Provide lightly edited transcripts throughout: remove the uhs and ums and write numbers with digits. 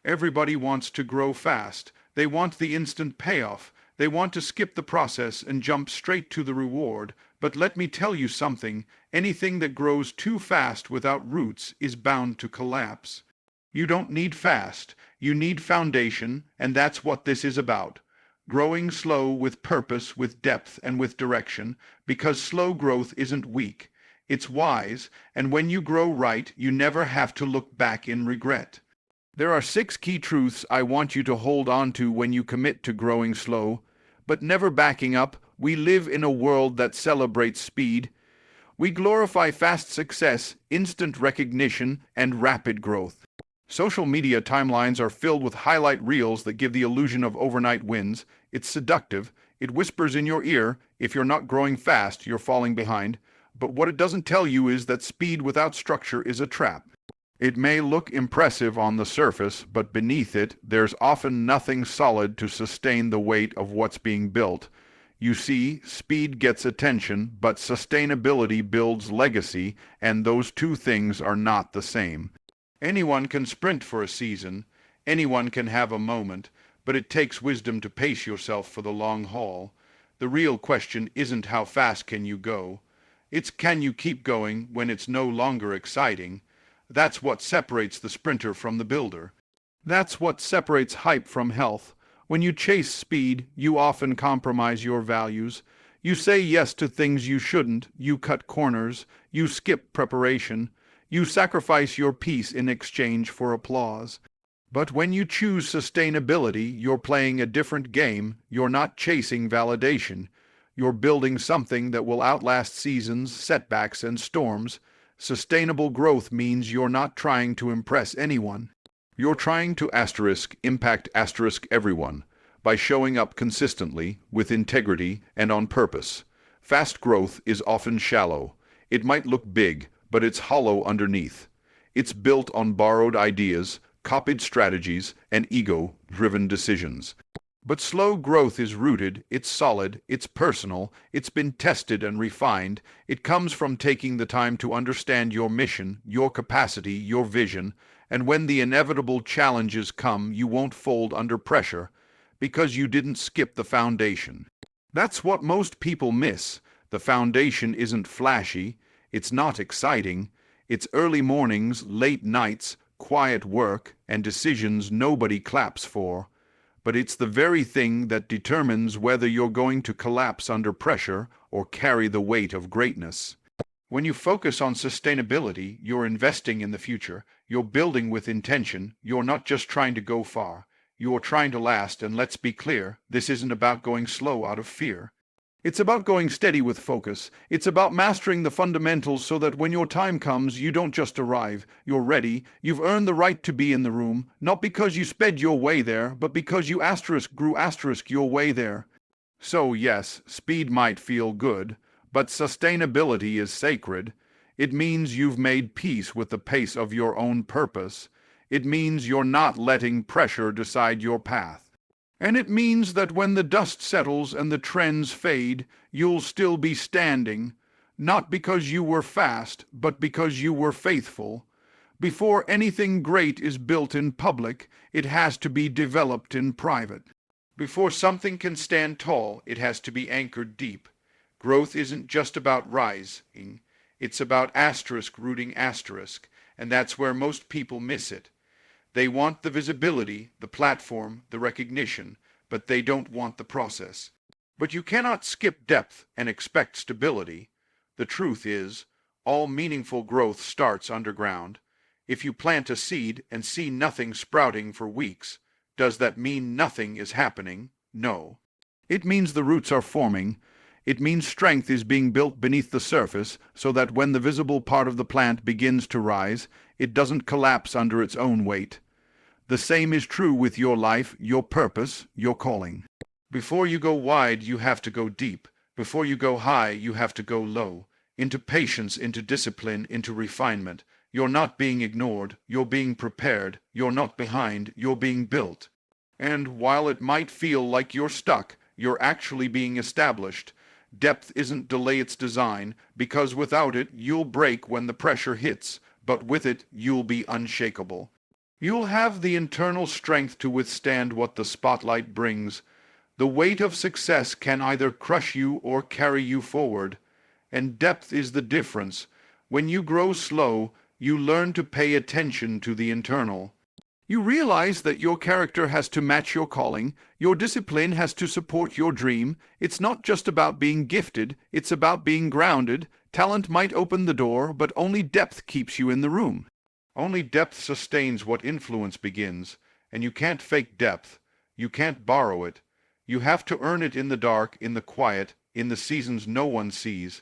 Everybody wants to grow fast. They want the instant payoff. They want to skip the process and jump straight to the reward. But let me tell you something, anything that grows too fast without roots is bound to collapse. You don't need fast, you need foundation, and that's what this is about. Growing slow with purpose, with depth, and with direction, because slow growth isn't weak. It's wise, and when you grow right, you never have to look back in regret. There are 6 key truths I want you to hold on to when you commit to growing slow, but never backing up. We live in a world that celebrates speed. We glorify fast success, instant recognition, and rapid growth. Social media timelines are filled with highlight reels that give the illusion of overnight wins. It's seductive. It whispers in your ear, if you're not growing fast, you're falling behind. But what it doesn't tell you is that speed without structure is a trap. It may look impressive on the surface, but beneath it, there's often nothing solid to sustain the weight of what's being built. You see, speed gets attention, but sustainability builds legacy, and those two things are not the same. Anyone can sprint for a season, anyone can have a moment, but it takes wisdom to pace yourself for the long haul. The real question isn't how fast can you go, it's can you keep going when it's no longer exciting. That's what separates the sprinter from the builder. That's what separates hype from health. When you chase speed, you often compromise your values. You say yes to things you shouldn't, you cut corners, you skip preparation. You sacrifice your peace in exchange for applause. But when you choose sustainability, you're playing a different game. You're not chasing validation. You're building something that will outlast seasons, setbacks, and storms. Sustainable growth means you're not trying to impress anyone. You're trying to impact everyone by showing up consistently, with integrity, and on purpose. Fast growth is often shallow. It might look big, but it's hollow underneath. It's built on borrowed ideas, copied strategies, and ego-driven decisions. But slow growth is rooted, it's solid, it's personal, it's been tested and refined. It comes from taking the time to understand your mission, your capacity, your vision, and when the inevitable challenges come, you won't fold under pressure because you didn't skip the foundation. That's what most people miss. The foundation isn't flashy. It's not exciting. It's early mornings, late nights, quiet work, and decisions nobody claps for. But it's the very thing that determines whether you're going to collapse under pressure or carry the weight of greatness. When you focus on sustainability, you're investing in the future. You're building with intention. You're not just trying to go far. You're trying to last, and let's be clear, this isn't about going slow out of fear. It's about going steady with focus. It's about mastering the fundamentals so that when your time comes, you don't just arrive. You're ready. You've earned the right to be in the room, not because you sped your way there, but because you grew your way there. So yes, speed might feel good, but sustainability is sacred. It means you've made peace with the pace of your own purpose. It means you're not letting pressure decide your path. And it means that when the dust settles and the trends fade, you'll still be standing, not because you were fast, but because you were faithful. Before anything great is built in public, it has to be developed in private. Before something can stand tall, it has to be anchored deep. Growth isn't just about rising, it's about rooting asterisk, and that's where most people miss it. They want the visibility, the platform, the recognition, but they don't want the process. But you cannot skip depth and expect stability. The truth is, all meaningful growth starts underground. If you plant a seed and see nothing sprouting for weeks, does that mean nothing is happening? No. It means the roots are forming. It means strength is being built beneath the surface so that when the visible part of the plant begins to rise, it doesn't collapse under its own weight. The same is true with your life, your purpose, your calling. Before you go wide, you have to go deep. Before you go high, you have to go low. Into patience, into discipline, into refinement. You're not being ignored. You're being prepared. You're not behind. You're being built. And while it might feel like you're stuck, you're actually being established. Depth isn't delay, it's design, because without it, you'll break when the pressure hits, but with it, you'll be unshakable. You'll have the internal strength to withstand what the spotlight brings. The weight of success can either crush you or carry you forward, and depth is the difference. When you grow slow, you learn to pay attention to the internal. You realize that your character has to match your calling, your discipline has to support your dream. It's not just about being gifted, it's about being grounded. Talent might open the door, but only depth keeps you in the room. Only depth sustains what influence begins, and you can't fake depth. You can't borrow it. You have to earn it in the dark, in the quiet, in the seasons no one sees.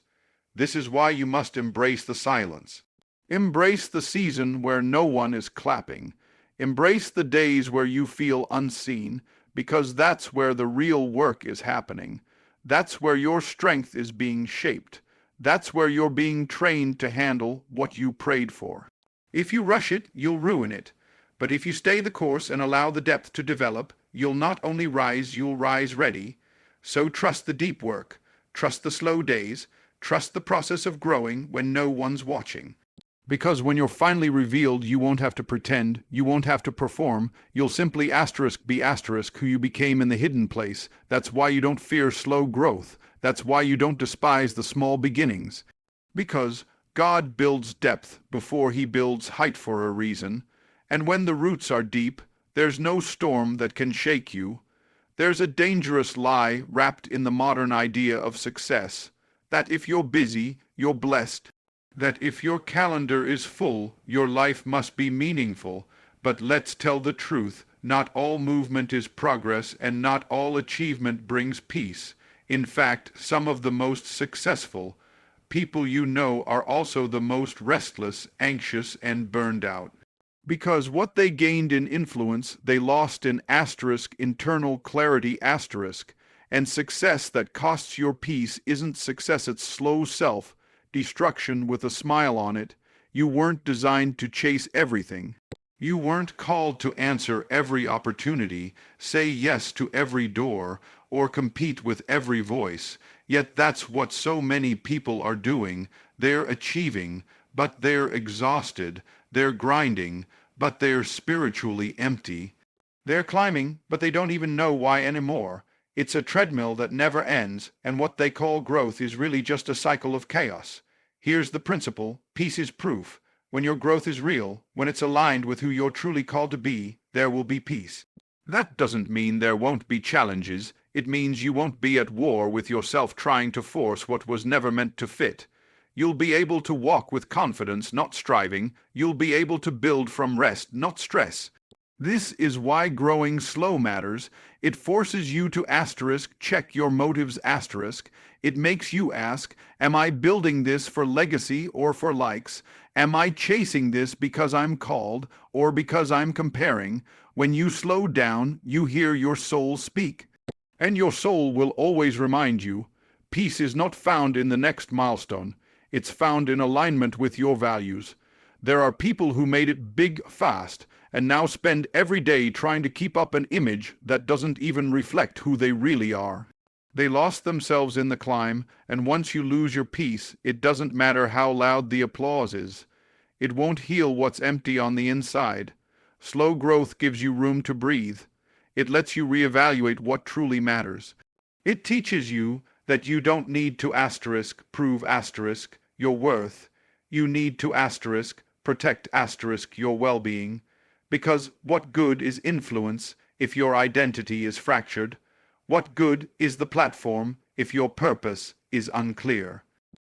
This is why you must embrace the silence. Embrace the season where no one is clapping. Embrace the days where you feel unseen, because that's where the real work is happening. That's where your strength is being shaped. That's where you're being trained to handle what you prayed for. If you rush it, you'll ruin it. But if you stay the course and allow the depth to develop, you'll not only rise, you'll rise ready. So trust the deep work. Trust the slow days. Trust the process of growing when no one's watching. Because when you're finally revealed, you won't have to pretend, you won't have to perform, you'll simply be who you became in the hidden place. That's why you don't fear slow growth. That's why you don't despise the small beginnings. Because God builds depth before he builds height for a reason. And when the roots are deep, there's no storm that can shake you. There's a dangerous lie wrapped in the modern idea of success, that if you're busy, you're blessed. That if your calendar is full, your life must be meaningful. But let's tell the truth, not all movement is progress and not all achievement brings peace. In fact, some of the most successful people you know are also the most restless, anxious, and burned out. Because what they gained in influence, they lost in internal clarity. And success that costs your peace isn't success, it's slow destruction with a smile on it. You weren't designed to chase everything. You weren't called to answer every opportunity, say yes to every door, or compete with every voice. Yet that's what so many people are doing. They're achieving, but they're exhausted. They're grinding, but they're spiritually empty. They're climbing, but they don't even know why anymore. It's a treadmill that never ends, and what they call growth is really just a cycle of chaos. Here's the principle: peace is proof. When your growth is real, when it's aligned with who you're truly called to be, there will be peace. That doesn't mean there won't be challenges. It means you won't be at war with yourself trying to force what was never meant to fit. You'll be able to walk with confidence, not striving. You'll be able to build from rest, not stress. This is why growing slow matters. It forces you to check your motives. It makes you ask, am I building this for legacy or for likes? Am I chasing this because I'm called or because I'm comparing? When you slow down, you hear your soul speak. And your soul will always remind you, peace is not found in the next milestone. It's found in alignment with your values. There are people who made it big fast and now spend every day trying to keep up an image that doesn't even reflect who they really are. They lost themselves in the climb, and once you lose your peace, it doesn't matter how loud the applause is. It won't heal what's empty on the inside. Slow growth gives you room to breathe. It lets you reevaluate what truly matters. It teaches you that you don't need to prove your worth. You need to protect your well-being. Because what good is influence if your identity is fractured? What good is the platform if your purpose is unclear?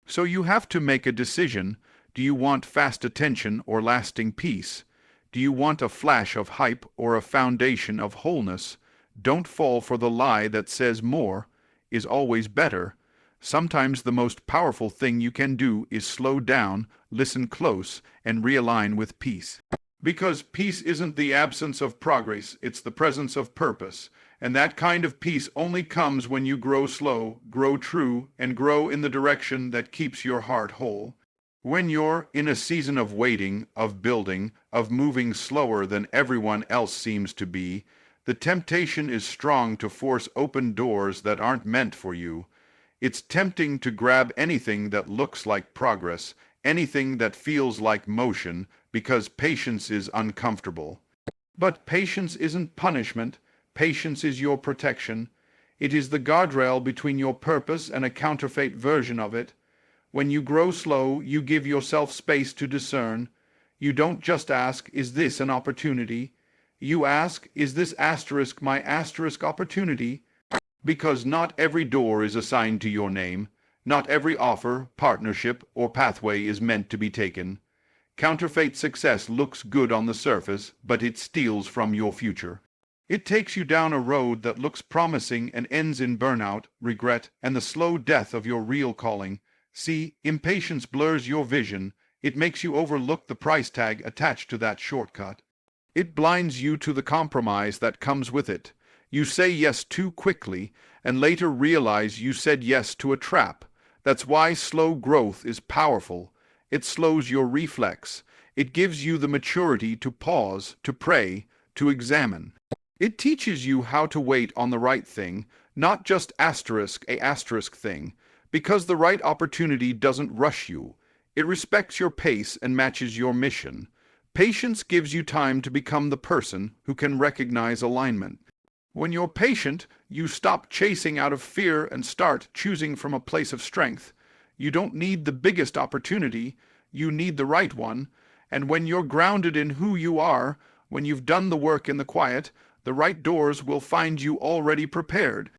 So you have to make a decision. Do you want fast attention or lasting peace? Do you want a flash of hype or a foundation of wholeness? Don't fall for the lie that says more is always better. Sometimes the most powerful thing you can do is slow down, listen close, and realign with peace. Because peace isn't the absence of progress, it's the presence of purpose. And that kind of peace only comes when you grow slow, grow true, and grow in the direction that keeps your heart whole. When you're in a season of waiting, of building, of moving slower than everyone else seems to be, the temptation is strong to force open doors that aren't meant for you. It's tempting to grab anything that looks like progress, anything that feels like motion, because patience is uncomfortable. But patience isn't punishment. Patience is your protection. It is the guardrail between your purpose and a counterfeit version of it. When you grow slow, you give yourself space to discern. You don't just ask, is this an opportunity? You ask, is this asterisk my asterisk opportunity? Because not every door is assigned to your name. Not every offer, partnership, or pathway is meant to be taken. Counterfeit success looks good on the surface, but it steals from your future. It takes you down a road that looks promising and ends in burnout, regret, and the slow death of your real calling. See, impatience blurs your vision. It makes you overlook the price tag attached to that shortcut. It blinds you to the compromise that comes with it. You say yes too quickly, and later realize you said yes to a trap. That's why slow growth is powerful. It slows your reflex. It gives you the maturity to pause, to pray, to examine. It teaches you how to wait on the right thing, not just a asterisk thing, because the right opportunity doesn't rush you. It respects your pace and matches your mission. Patience gives you time to become the person who can recognize alignment. When you're patient, you stop chasing out of fear and start choosing from a place of strength. You don't need the biggest opportunity, you need the right one. And when you're grounded in who you are, when you've done the work in the quiet, the right doors will find you already prepared.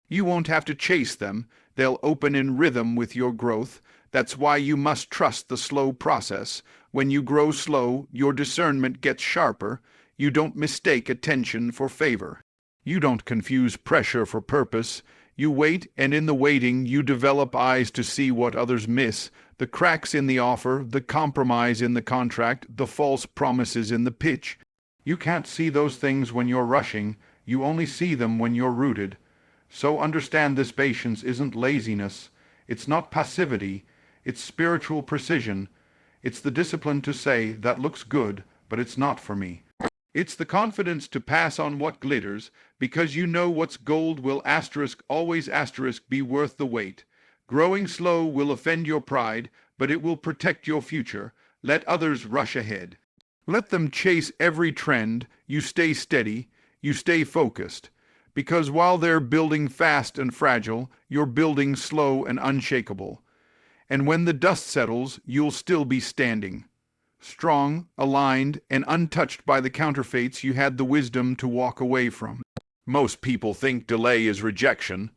You won't have to chase them. They'll open in rhythm with your growth. That's why you must trust the slow process. When you grow slow, your discernment gets sharper. You don't mistake attention for favor. You don't confuse pressure for purpose. You wait, and in the waiting, you develop eyes to see what others miss. The cracks in the offer, the compromise in the contract, the false promises in the pitch. You can't see those things when you're rushing. You only see them when you're rooted. So understand this: patience isn't laziness. It's not passivity. It's spiritual precision. It's the discipline to say, that looks good, but it's not for me. It's the confidence to pass on what glitters, because you know what's gold will always be worth the wait. Growing slow will offend your pride, but it will protect your future. Let others rush ahead. Let them chase every trend. You stay steady. You stay focused. Because while they're building fast and fragile, you're building slow and unshakable. And when the dust settles, you'll still be standing. Strong, aligned, and untouched by the counterfeits you had the wisdom to walk away from. Most people think delay is rejection.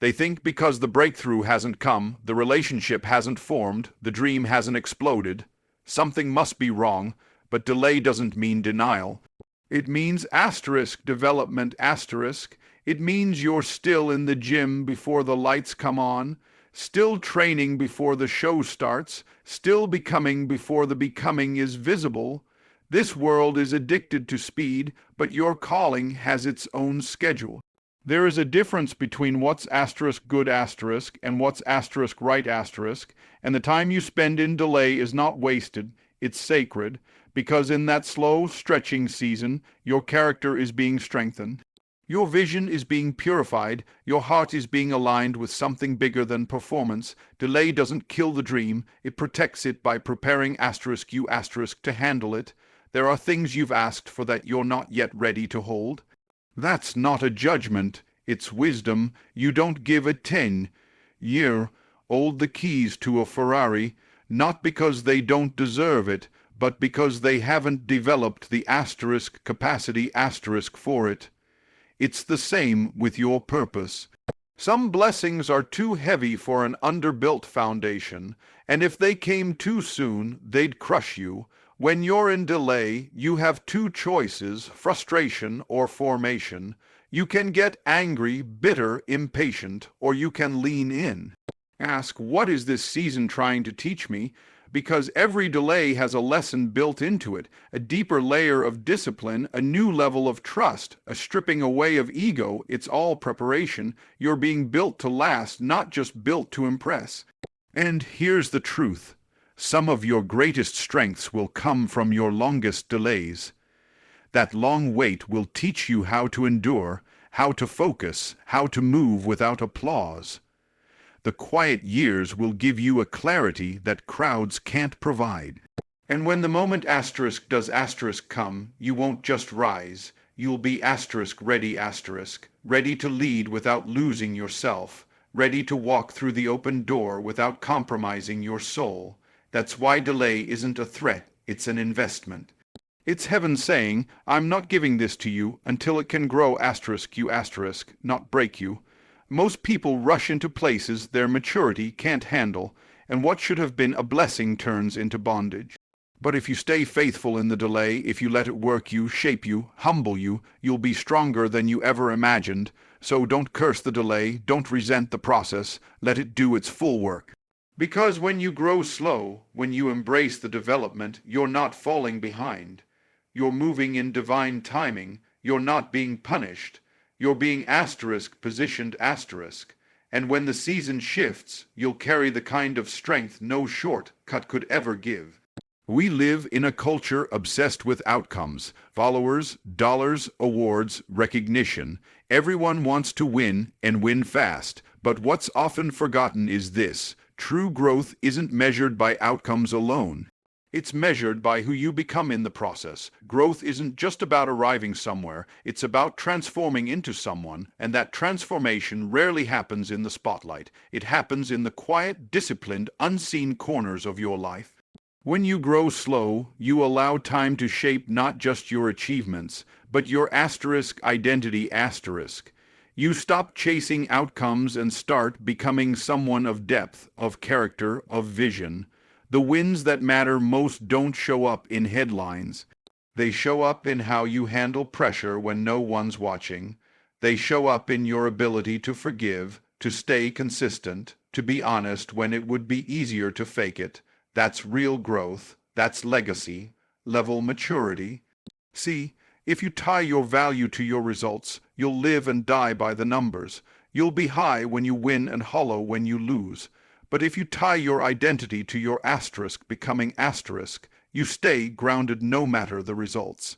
They think because the breakthrough hasn't come, the relationship hasn't formed, the dream hasn't exploded, something must be wrong. But delay doesn't mean denial. It means development. It means you're still in the gym before the lights come on, still training before the show starts, still becoming before the becoming is visible. This world is addicted to speed, but your calling has its own schedule. There is a difference between what's good and what's right, and the time you spend in delay is not wasted, it's sacred. Because in that slow, stretching season, your character is being strengthened. Your vision is being purified. Your heart is being aligned with something bigger than performance. Delay doesn't kill the dream. It protects it by preparing you to handle it. There are things you've asked for that you're not yet ready to hold. That's not a judgment. It's wisdom. You don't give a 10-year-old the keys to a Ferrari, not because they don't deserve it, but because they haven't developed the capacity for it. It's the same with your purpose. Some blessings are too heavy for an underbuilt foundation, and if they came too soon, they'd crush you. When you're in delay, you have two choices: frustration or formation. You can get angry, bitter, impatient, or you can lean in. Ask, what is this season trying to teach me? Because every delay has a lesson built into it, a deeper layer of discipline, a new level of trust, a stripping away of ego. It's all preparation. You're being built to last, not just built to impress. And here's the truth. Some of your greatest strengths will come from your longest delays. That long wait will teach you how to endure, how to focus, how to move without applause. The quiet years will give you a clarity that crowds can't provide. And when the moment asterisk does asterisk come, you won't just rise. You'll be asterisk ready to lead without losing yourself, ready to walk through the open door without compromising your soul. That's why delay isn't a threat, it's an investment. It's heaven saying, I'm not giving this to you until it can grow asterisk you asterisk, not break you. Most people rush into places their maturity can't handle, and what should have been a blessing turns into bondage. But if you stay faithful in the delay, if you let it work you, shape you, humble you, you'll be stronger than you ever imagined. So don't curse the delay, don't resent the process, let it do its full work. Because when you grow slow, when you embrace the development, you're not falling behind. You're moving in divine timing, you're not being punished. You're being asterisk positioned asterisk. And when the season shifts, you'll carry the kind of strength no shortcut could ever give. We live in a culture obsessed with outcomes, followers, dollars, awards, recognition. Everyone wants to win and win fast. But what's often forgotten is this: true growth isn't measured by outcomes alone. It's measured by who you become in the process. Growth isn't just about arriving somewhere, it's about transforming into someone, and that transformation rarely happens in the spotlight. It happens in the quiet, disciplined, unseen corners of your life. When you grow slow, you allow time to shape not just your achievements, but your asterisk identity asterisk. You stop chasing outcomes and start becoming someone of depth, of character, of vision. The wins that matter most don't show up in headlines. They show up in how you handle pressure when no one's watching. They show up in your ability to forgive, to stay consistent, to be honest when it would be easier to fake it. That's real growth. That's legacy, level maturity. See, if you tie your value to your results, you'll live and die by the numbers. You'll be high when you win and hollow when you lose. But if you tie your identity to your asterisk becoming asterisk, you stay grounded no matter the results.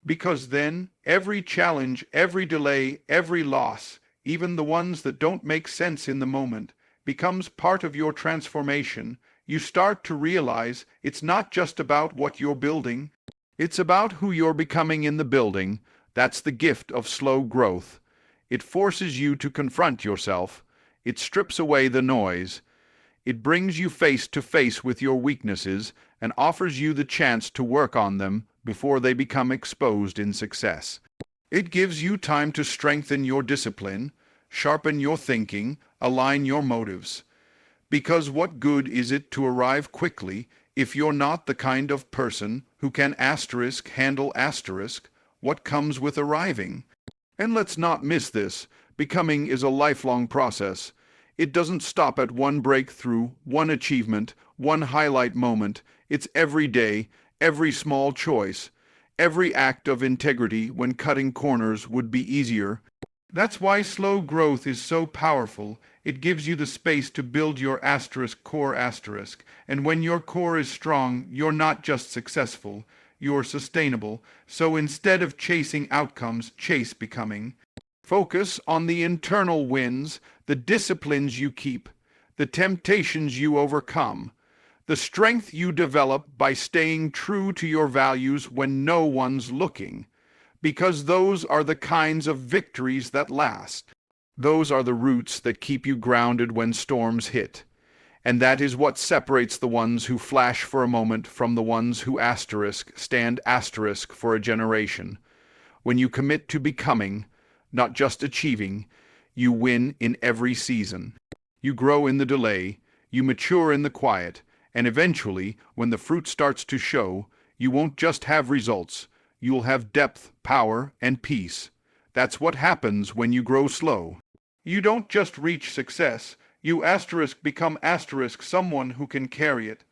Because then, every challenge, every delay, every loss, even the ones that don't make sense in the moment, becomes part of your transformation. You start to realize it's not just about what you're building, it's about who you're becoming in the building. That's the gift of slow growth. It forces you to confront yourself. It strips away the noise. It brings you face to face with your weaknesses and offers you the chance to work on them before they become exposed in success. It gives you time to strengthen your discipline, sharpen your thinking, align your motives. Because what good is it to arrive quickly if you're not the kind of person who can asterisk handle asterisk what comes with arriving? And let's not miss this. Becoming is a lifelong process. It doesn't stop at one breakthrough, one achievement, one highlight moment. It's every day, every small choice, every act of integrity when cutting corners would be easier. That's why slow growth is so powerful. It gives you the space to build your asterisk core asterisk. And when your core is strong, you're not just successful, you're sustainable. So instead of chasing outcomes, chase becoming. Focus on the internal wins, the disciplines you keep, the temptations you overcome, the strength you develop by staying true to your values when no one's looking. Because those are the kinds of victories that last. Those are the roots that keep you grounded when storms hit. And that is what separates the ones who flash for a moment from the ones who stand asterisk for a generation. When you commit to becoming, not just achieving, you win in every season. You grow in the delay, you mature in the quiet, and eventually, when the fruit starts to show, you won't just have results, you'll have depth, power, and peace. That's what happens when you grow slow. You don't just reach success, you become someone who can carry it.